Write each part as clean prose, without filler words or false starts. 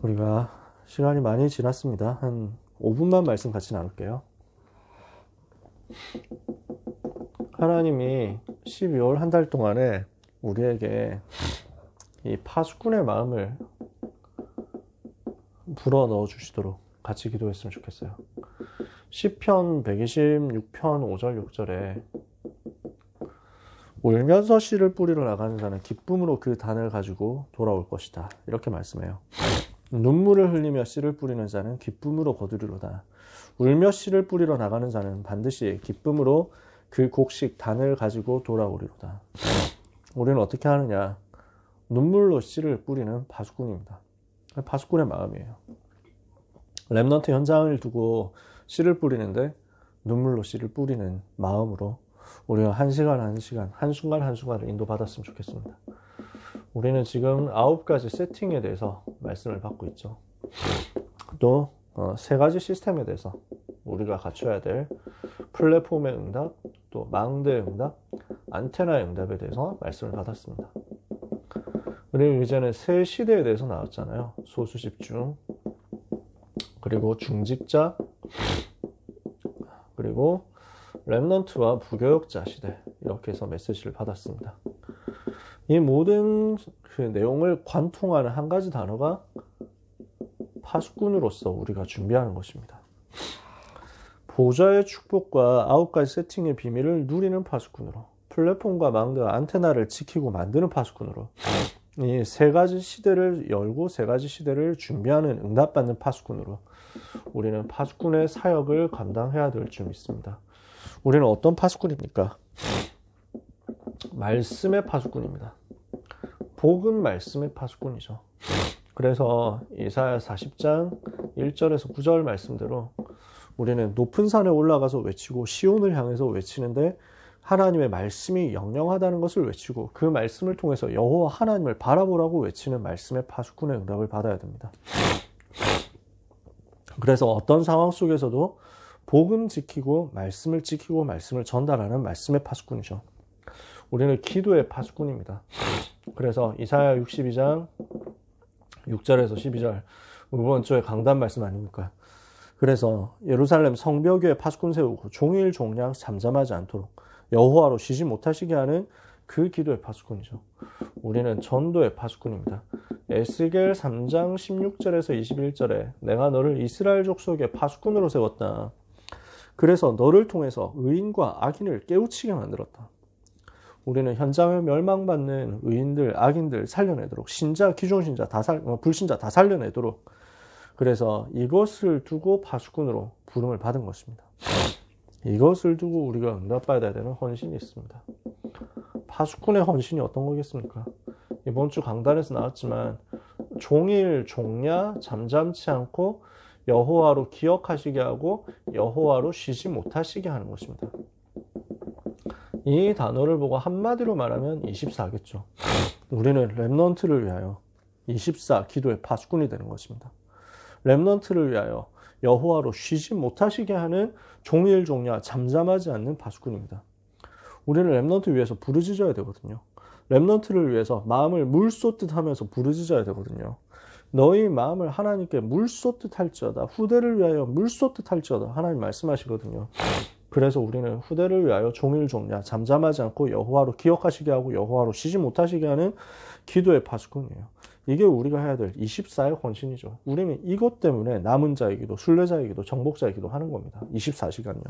우리가 시간이 많이 지났습니다. 한 5분만 말씀 같이 나눌게요. 하나님이 12월 한 달 동안에 우리에게 이 파수꾼의 마음을 불어 넣어 주시도록 같이 기도했으면 좋겠어요. 시편 126편 5절 6절에 울면서 씨를 뿌리러 나가는 자는 기쁨으로 그 단을 가지고 돌아올 것이다. 이렇게 말씀해요. 눈물을 흘리며 씨를 뿌리는 자는 기쁨으로 거두리로다. 울며 씨를 뿌리러 나가는 자는 반드시 기쁨으로 그 곡식 단을 가지고 돌아오리로다. 우리는 어떻게 하느냐? 눈물로 씨를 뿌리는 파수꾼입니다. 파수꾼의 마음이에요. 렘넌트 현장을 두고 씨를 뿌리는데 눈물로 씨를 뿌리는 마음으로 우리가 한 시간 한 시간, 한순간 한순간을 인도받았으면 좋겠습니다. 우리는 지금 9가지 세팅에 대해서 말씀을 받고 있죠. 또 3가지 시스템에 대해서 우리가 갖춰야 될 플랫폼의 응답, 또 망대의 응답, 안테나의 응답에 대해서 말씀을 받았습니다. 그리고 이제는 새 시대에 대해서 나왔잖아요. 소수집중, 그리고 중직자, 그리고 렘넌트와 부교역자 시대, 이렇게 해서 메시지를 받았습니다. 이 모든 그 내용을 관통하는 한 가지 단어가 파수꾼으로서 우리가 준비하는 것입니다. 보좌의 축복과 9가지 세팅의 비밀을 누리는 파수꾼으로, 플랫폼과 망대와 안테나를 지키고 만드는 파수꾼으로, 이 3가지 시대를 열고 3가지 시대를 준비하는 응답받는 파수꾼으로 우리는 파수꾼의 사역을 감당해야 될 줄 믿습니다. 우리는 어떤 파수꾼입니까? 말씀의 파수꾼입니다. 복음 말씀의 파수꾼이죠. 그래서 이사야 40장 1절에서 9절 말씀대로 우리는 높은 산에 올라가서 외치고 시온을 향해서 외치는데 하나님의 말씀이 영영하다는 것을 외치고 그 말씀을 통해서 여호와 하나님을 바라보라고 외치는 말씀의 파수꾼의 응답을 받아야 됩니다. 그래서 어떤 상황 속에서도 복음 지키고 말씀을 전달하는 말씀의 파수꾼이죠. 우리는 기도의 파수꾼입니다. 그래서 이사야 62장 6절에서 12절 이번 주에 강단 말씀 아닙니까? 그래서 예루살렘 성벽에 파수꾼 세우고 종일 종량 잠잠하지 않도록 여호와로 쉬지 못하시게 하는 그 기도의 파수꾼이죠. 우리는 전도의 파수꾼입니다. 에스겔 3장 16절에서 21절에 내가 너를 이스라엘 족속의 파수꾼으로 세웠다. 그래서 너를 통해서 의인과 악인을 깨우치게 만들었다. 우리는 현장을 멸망받는 의인들, 악인들 살려내도록 신자, 기존 신자, 불신자 다 살려내도록 그래서 이것을 두고 파수꾼으로 부름을 받은 것입니다. 이것을 두고 우리가 응답받아야 되는 헌신이 있습니다. 파수꾼의 헌신이 어떤 거겠습니까? 이번 주 강단에서 나왔지만 종일 종야 잠잠치 않고 여호와로 기억하시게 하고 여호와로 쉬지 못하시게 하는 것입니다. 이 단어를 보고 한마디로 말하면 24겠죠. 우리는 렘넌트를 위하여 24 기도의 파수꾼이 되는 것입니다. 렘넌트를 위하여 여호와로 쉬지 못하시게 하는 종일 종야 잠잠하지 않는 파수꾼입니다. 우리는 렘넌트 위해서 부르짖어야 되거든요. 렘넌트를 위해서 마음을 물 쏟듯 하면서 부르짖어야 되거든요. 너희 마음을 하나님께 물 쏟듯 할지어다. 후대를 위하여 물 쏟듯 할지어다. 하나님 말씀하시거든요. 그래서 우리는 후대를 위하여 종일 종야 잠잠하지 않고 여호와로 기억하시게 하고 여호와로 쉬지 못하시게 하는 기도의 파수꾼이에요. 이게 우리가 해야 될 24의 헌신이죠. 우리는 이것 때문에 남은 자의 기도, 순례자의 기도, 정복자의 기도 하는 겁니다. 24시간요.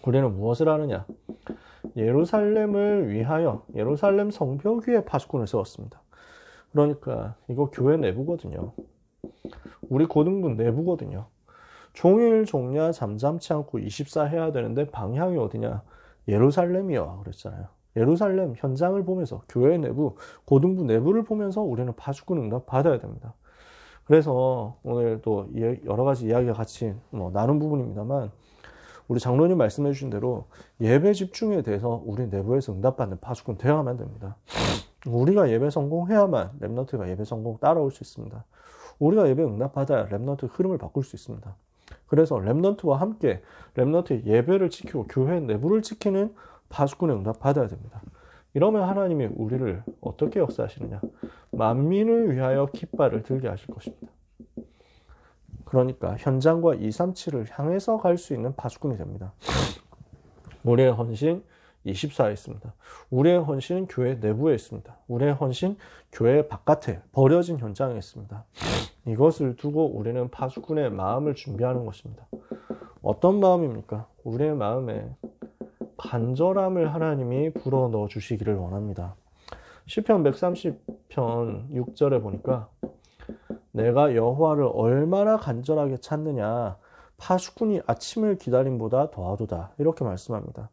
우리는 무엇을 하느냐? 예루살렘을 위하여 예루살렘 성벽 위에 파수꾼을 세웠습니다. 그러니까 이거 교회 내부거든요. 우리 고등부 내부거든요. 종일 종야 잠잠치 않고 24 해야 되는데 방향이 어디냐? 예루살렘이요. 그랬잖아요. 예루살렘 현장을 보면서 교회 내부, 고등부 내부를 보면서 우리는 파수꾼 응답 받아야 됩니다. 그래서 오늘 또 여러 가지 이야기가 같이 나눈 부분입니다만 우리 장로님 말씀해 주신 대로 예배 집중에 대해서 우리 내부에서 응답받는 파수꾼 되어야만 됩니다. 우리가 예배 성공해야만 렘넌트가 예배 성공 따라올 수 있습니다. 우리가 예배 응답받아야 렘넌트 흐름을 바꿀 수 있습니다. 그래서 렘넌트와 함께 렘넌트의 예배를 지키고 교회 내부를 지키는 파수꾼의 응답 받아야 됩니다. 이러면 하나님이 우리를 어떻게 역사하시느냐? 만민을 위하여 깃발을 들게 하실 것입니다. 그러니까 현장과 237을 향해서 갈 수 있는 파수꾼이 됩니다. 우리의 헌신 24에 있습니다. 우리의 헌신은 교회 내부에 있습니다. 우리의 헌신 교회 바깥에 버려진 현장에 있습니다. 이것을 두고 우리는 파수꾼의 마음을 준비하는 것입니다. 어떤 마음입니까? 우리의 마음에 간절함을 하나님이 불어넣어 주시기를 원합니다. 시편 130편 6절에 보니까 내가 여호와를 얼마나 간절하게 찾느냐 파수꾼이 아침을 기다림보다 더하도다 이렇게 말씀합니다.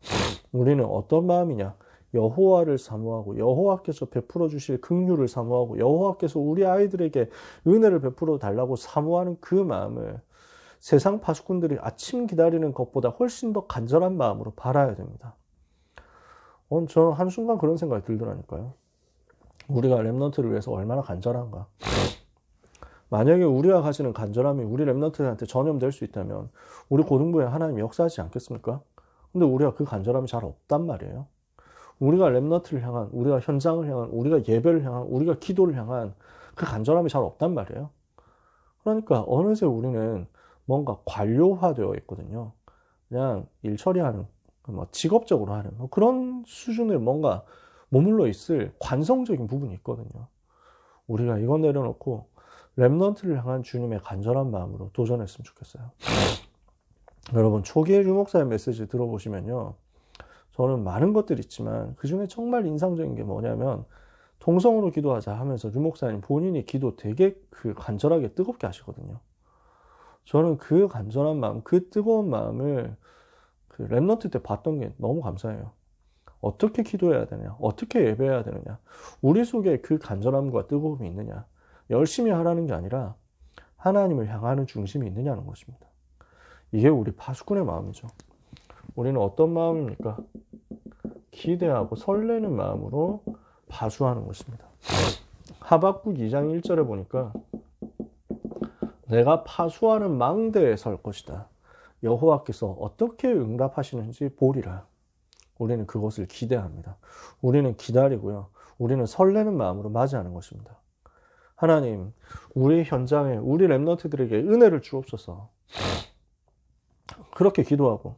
우리는 어떤 마음이냐? 여호와를 사모하고 여호와께서 베풀어 주실 긍휼을 사모하고 여호와께서 우리 아이들에게 은혜를 베풀어 달라고 사모하는 그 마음을 세상 파수꾼들이 아침 기다리는 것보다 훨씬 더 간절한 마음으로 바라야 됩니다. 저는 한순간 그런 생각이 들더라니까요. 우리가 렘넌트를 위해서 얼마나 간절한가. 만약에 우리가 가지는 간절함이 우리 렘넌트들한테 전염될 수 있다면 우리 고등부에 하나님이 역사하지 않겠습니까? 근데 우리가 그 간절함이 잘 없단 말이에요. 우리가 렘넌트를 향한, 우리가 현장을 향한, 우리가 예배를 향한, 우리가 기도를 향한 그 간절함이 잘 없단 말이에요. 그러니까 어느새 우리는 뭔가 관료화되어 있거든요. 그냥 일 처리하는, 직업적으로 하는 그런 수준에 뭔가 머물러 있을 관성적인 부분이 있거든요. 우리가 이거 내려놓고 렘넌트를 향한 주님의 간절한 마음으로 도전했으면 좋겠어요. 여러분, 초기의 류목사의 메시지 들어보시면요. 저는 많은 것들이 있지만 그 중에 정말 인상적인 게 뭐냐면 동성으로 기도하자 하면서 류목사님 본인이 기도 되게 간절하게 뜨겁게 하시거든요. 저는 그 간절한 마음, 그 뜨거운 마음을 렘넌트 때 봤던 게 너무 감사해요. 어떻게 기도해야 되냐? 어떻게 예배해야 되느냐? 우리 속에 그 간절함과 뜨거움이 있느냐? 열심히 하라는 게 아니라 하나님을 향하는 중심이 있느냐는 것입니다. 이게 우리 파수꾼의 마음이죠. 우리는 어떤 마음입니까? 기대하고 설레는 마음으로 파수하는 것입니다. 하박국 2장 1절에 보니까 내가 파수하는 망대에 설 것이다. 여호와께서 어떻게 응답하시는지 보리라. 우리는 그것을 기대합니다. 우리는 기다리고요. 우리는 설레는 마음으로 맞이하는 것입니다. 하나님, 우리 현장에 우리 렘넌트들에게 은혜를 주옵소서. 그렇게 기도하고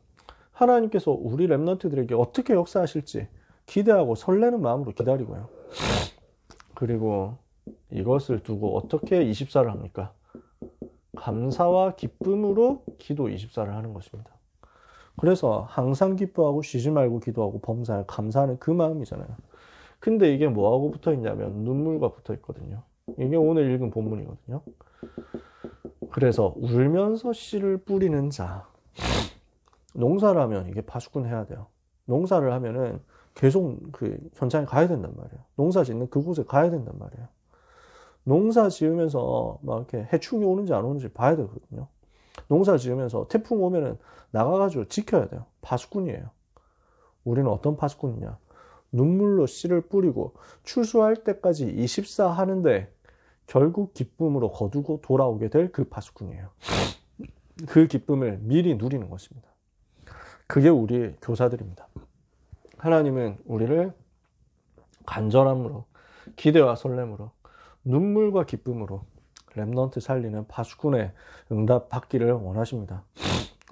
하나님께서 우리 렘넌트들에게 어떻게 역사하실지 기대하고 설레는 마음으로 기다리고요. 그리고 이것을 두고 어떻게 24를 합니까? 감사와 기쁨으로 기도 24를 하는 것입니다. 그래서 항상 기뻐하고 쉬지 말고 기도하고 범사에 감사하는 그 마음이잖아요. 근데 이게 뭐하고 붙어 있냐면 눈물과 붙어 있거든요. 이게 오늘 읽은 본문이거든요. 그래서 울면서 씨를 뿌리는 자. 농사를 하면 이게 파수꾼 해야 돼요. 농사를 하면은 계속 그 현장에 가야 된단 말이에요. 농사 짓는 그곳에 가야 된단 말이에요. 농사 지으면서 막 이렇게 해충이 오는지 안 오는지 봐야 되거든요. 농사 지으면서 태풍 오면은 나가가지고 지켜야 돼요. 파수꾼이에요. 우리는 어떤 파수꾼이냐? 눈물로 씨를 뿌리고 추수할 때까지 24 하는데 결국 기쁨으로 거두고 돌아오게 될 그 파수꾼이에요. 그 기쁨을 미리 누리는 것입니다. 그게 우리 교사들입니다. 하나님은 우리를 간절함으로, 기대와 설렘으로, 눈물과 기쁨으로 렘넌트 살리는 파수꾼의 응답 받기를 원하십니다.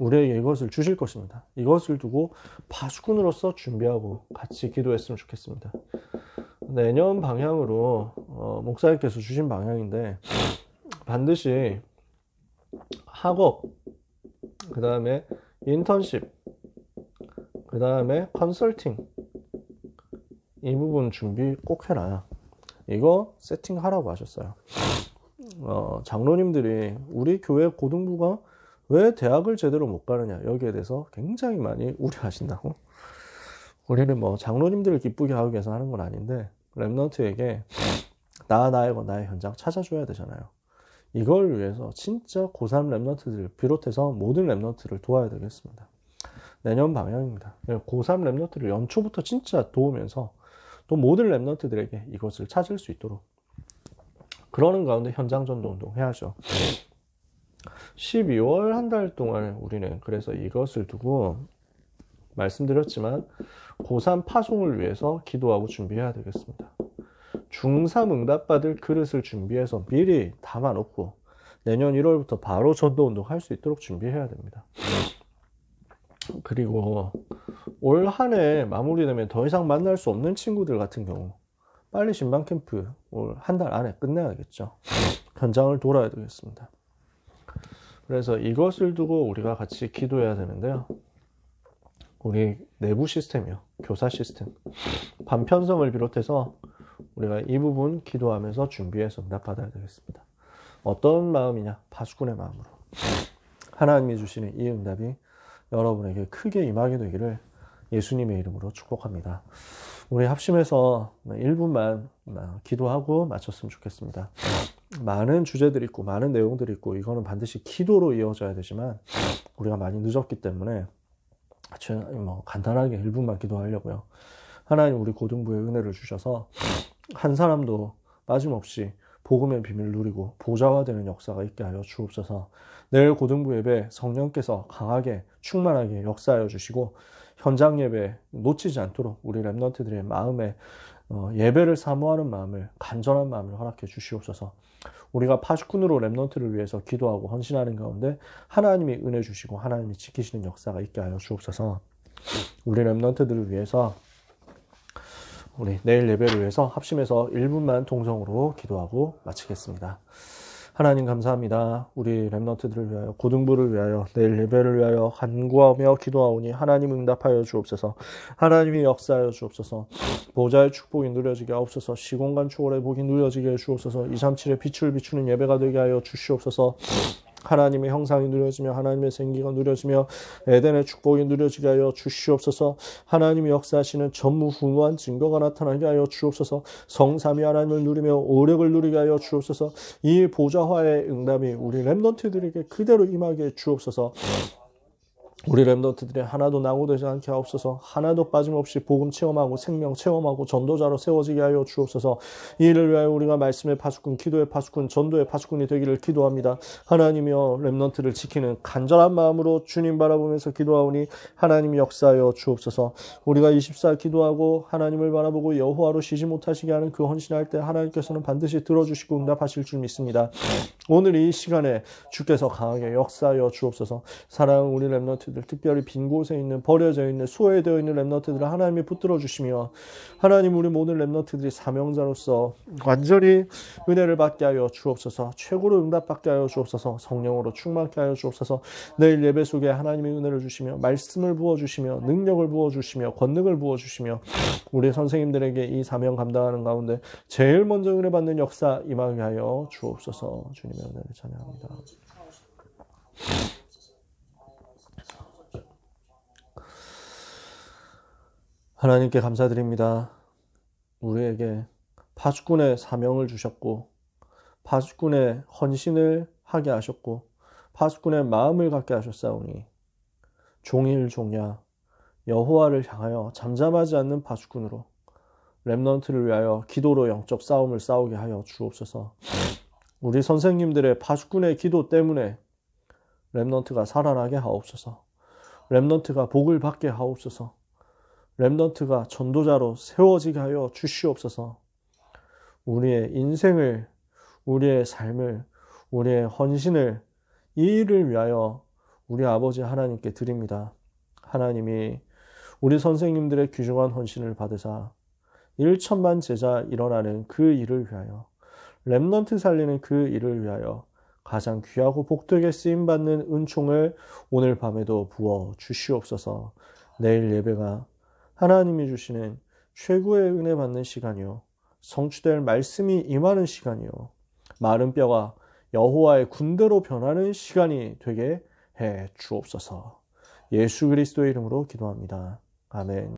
우리에게 이것을 주실 것입니다. 이것을 두고 파수꾼으로서 준비하고 같이 기도했으면 좋겠습니다. 내년 방향으로 목사님께서 주신 방향인데 반드시 학업, 그 다음에 인턴십, 그 다음에 컨설팅 이 부분 준비 꼭 해라. 이거 세팅하라고 하셨어요. 장로님들이 우리 교회 고등부가 왜 대학을 제대로 못 가느냐 여기에 대해서 굉장히 많이 우려하신다고. 우리는 뭐 장로님들을 기쁘게 하기 위해서 하는 건 아닌데 렘넌트에게 나의 현장 찾아줘야 되잖아요. 이걸 위해서 진짜 고3 렘넌트들 비롯해서 모든 렘넌트를 도와야 되겠습니다. 내년 방향입니다. 고3 렘넌트를 연초부터 진짜 도우면서 또 모든 렘넌트들에게 이것을 찾을 수 있도록 그러는 가운데 현장 전도 운동 해야죠. 12월 한 달 동안 우리는 그래서 이것을 두고 말씀드렸지만 고3 파송을 위해서 기도하고 준비해야 되겠습니다. 중3 응답받을 그릇을 준비해서 미리 담아놓고 내년 1월부터 바로 전도운동 할 수 있도록 준비해야 됩니다. 그리고 올 한 해 마무리되면 더 이상 만날 수 없는 친구들 같은 경우 빨리 신방캠프 올 한 달 안에 끝내야겠죠. 현장을 돌아야 되겠습니다. 그래서 이것을 두고 우리가 같이 기도해야 되는데요. 우리 내부 시스템이요. 교사 시스템. 반편성을 비롯해서 우리가 이 부분 기도하면서 준비해서 응답받아야 되겠습니다. 어떤 마음이냐? 파수꾼의 마음으로. 하나님이 주시는 이 응답이 여러분에게 크게 임하게 되기를 예수님의 이름으로 축복합니다. 우리 합심해서 1분만 기도하고 마쳤으면 좋겠습니다. 많은 주제들이 있고 많은 내용들이 있고 이거는 반드시 기도로 이어져야 되지만 우리가 많이 늦었기 때문에 간단하게 1분만 기도하려고요. 하나님 우리 고등부에 은혜를 주셔서 한 사람도 빠짐없이 복음의 비밀을 누리고 보좌화되는 역사가 있게 하여 주옵소서. 내일 고등부 예배 성령께서 강하게 충만하게 역사하여 주시고 현장 예배 놓치지 않도록 우리 랩런트들의 마음에 예배를 사모하는 마음을 간절한 마음을 허락해 주시옵소서. 우리가 파수꾼으로 랩런트를 위해서 기도하고 헌신하는 가운데 하나님이 은혜 주시고 하나님이 지키시는 역사가 있게 하여 주옵소서. 우리 랩런트들을 위해서 우리 내일 예배를 위해서 합심해서 1분만 동성으로 기도하고 마치겠습니다. 하나님 감사합니다. 우리 랩런트들을 위하여 고등부를 위하여 내일 예배를 위하여 간구하며 기도하오니 하나님 응답하여 주옵소서. 하나님이 역사하여 주옵소서. 보좌의 축복이 누려지게 하옵소서. 시공간 초월의 복이 누려지게 해 주옵소서. 237의 빛을 비추는 예배가 되게 하여 주시옵소서. 하나님의 형상이 누려지며 하나님의 생기가 누려지며 에덴의 축복이 누려지게 하여 주시옵소서. 하나님이 역사하시는 전무후무한 증거가 나타나게 하여 주옵소서. 성삼위 하나님을 누리며 오력을 누리게 하여 주옵소서. 이 보좌화의 응답이 우리 랩런트들에게 그대로 임하게 해 주옵소서. 우리 랩런트들이 하나도 낙오되지 않게 하옵소서. 하나도 빠짐없이 복음 체험하고 생명 체험하고 전도자로 세워지게 하여 주옵소서. 이 일을 위하여 우리가 말씀의 파수꾼, 기도의 파수꾼, 전도의 파수꾼이 되기를 기도합니다. 하나님이여 랩런트를 지키는 간절한 마음으로 주님 바라보면서 기도하오니 하나님이 역사하여 주옵소서. 우리가 24 기도하고 하나님을 바라보고 여호와로 쉬지 못하시게 하는 그 헌신할 때 하나님께서는 반드시 들어주시고 응답하실 줄 믿습니다. 오늘 이 시간에 주께서 강하게 역사하여 주옵소서. 사랑하는 우리 랩런트들, 특별히 빈 곳에 있는 버려져 있는 소외되어 있는 랩런트들을 하나님이 붙들어 주시며 하나님 우리 모든 랩런트들이 사명자로서 완전히 은혜를 받게 하여 주옵소서. 최고로 응답받게 하여 주옵소서. 성령으로 충만케 하여 주옵소서. 내일 예배 속에 하나님의 은혜를 주시며 말씀을 부어주시며 능력을 부어주시며 권능을 부어주시며 우리 선생님들에게 이 사명 감당하는 가운데 제일 먼저 은혜 받는 역사 임하게 하여 주옵소서. 주님의 은혜를 찬양합니다. 하나님께 감사드립니다. 우리에게 파수꾼의 사명을 주셨고 파수꾼의 헌신을 하게 하셨고 파수꾼의 마음을 갖게 하셨사오니 종일 종야 여호와를 향하여 잠잠하지 않는 파수꾼으로 랩넌트를 위하여 기도로 영적 싸움을 싸우게 하여 주옵소서. 우리 선생님들의 파수꾼의 기도 때문에 랩넌트가 살아나게 하옵소서. 랩넌트가 복을 받게 하옵소서. 랩넌트가 전도자로 세워지게 하여 주시옵소서. 우리의 인생을, 우리의 삶을, 우리의 헌신을 이 일을 위하여 우리 아버지 하나님께 드립니다. 하나님이 우리 선생님들의 귀중한 헌신을 받으사 1천만 제자 일어나는 그 일을 위하여 랩넌트 살리는 그 일을 위하여 가장 귀하고 복되게 쓰임받는 은총을 오늘 밤에도 부어 주시옵소서. 내일 예배가 하나님이 주시는 최고의 은혜 받는 시간이요 성취될 말씀이 임하는 시간이요 마른 뼈가 여호와의 군대로 변하는 시간이 되게 해 주옵소서. 예수 그리스도의 이름으로 기도합니다. 아멘.